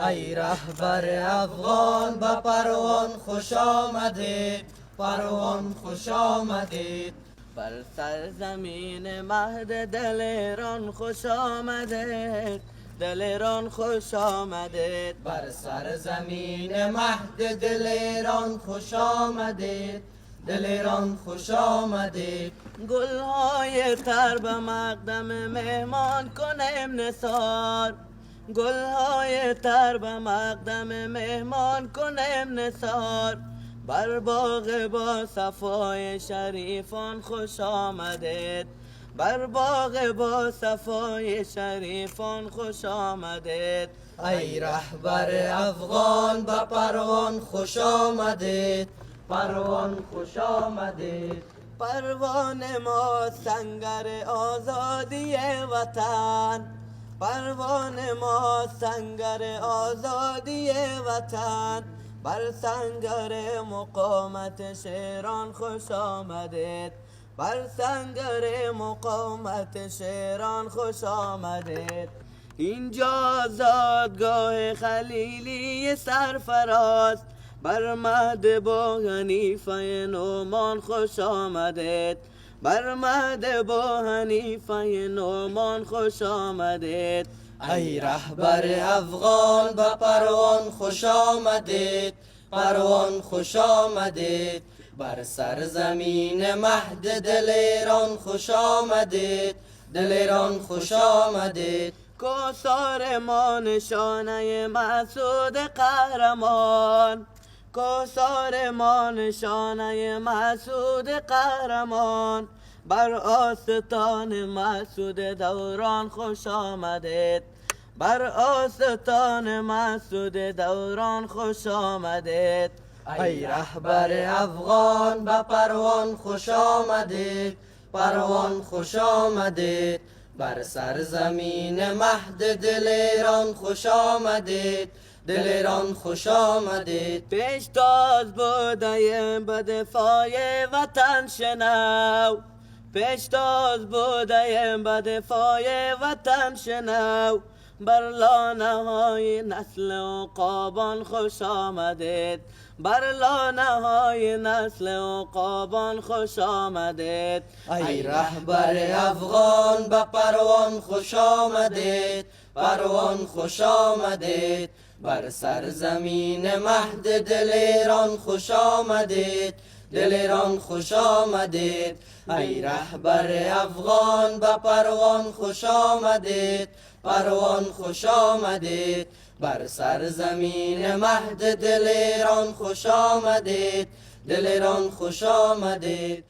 ای رهبر افغان به پروان خوش آمدید، پروان خوش آمدید. بر سرزمین مهد دل ایران خوش آمدید، دل ایران خوش آمدید. بر سرزمین مهد دل ایران خوش آمدید، دل ایران خوش آمدید. گلهای تر به مقدم مهمان کنیم نثار، گلهای تر به مقدم مهمان کنیم نثار. بر باغ با صفای شریفان خوش آمدید، بر باغ با صفای شریفان خوش آمدید. ای رهبر افغان به پروان خوش آمدید، پروان خوش آمدید. پروان ما سنگر آزادی وطن، پروان ما سنگر آزادی وطن. بر سنگر مقاومت شیران خوش آمدید، بر سنگر مقاومت شیران خوش آمدید. اینجا زادگاه خلیلی سرفراز، بر مهد با حنیفه نومان خوش آمدید، بر مهد با حنیفه نومان خوش آمدید. ای رهبر افغان به پروان خوش آمدید، پروان خوش آمدید. بر سرزمین مهد دل ایران خوش آمدید، دل ایران خوش آمدید. کوثر ما نشانه مسعود قهرمان، کوثر ما نشانه مسعود قهرمان. بر آستان مسعود دوران خوش آمدید، بر آستان مسعود دوران خوش آمدید. ای رهبر افغان به پروان خوش آمدید، پروان خوش آمدید. بر سرزمین مهد دل ایران خوش آمدید، دل ایران خوش آمدید. پیشتاز بودیم به دفاع وطن شنو، پیشتاز بودیم به دفاع وطن شنو. بر لانه های نسل عقابان خوش آمدید، بر لانه های نسل عقابان خوش آمدید. ای رهبر افغان به پروان خوش آمدید، پروان خوش آمدید. بر سرزمین مهد دل ایران خوش آمدید، دل ایران خوش آمدید. ای رهبر افغان به پروان خوش آمدید، پروان خوش آمدید. بر سرزمین مهد دل ایران خوش آمدید، دل ایران خوش آمدید.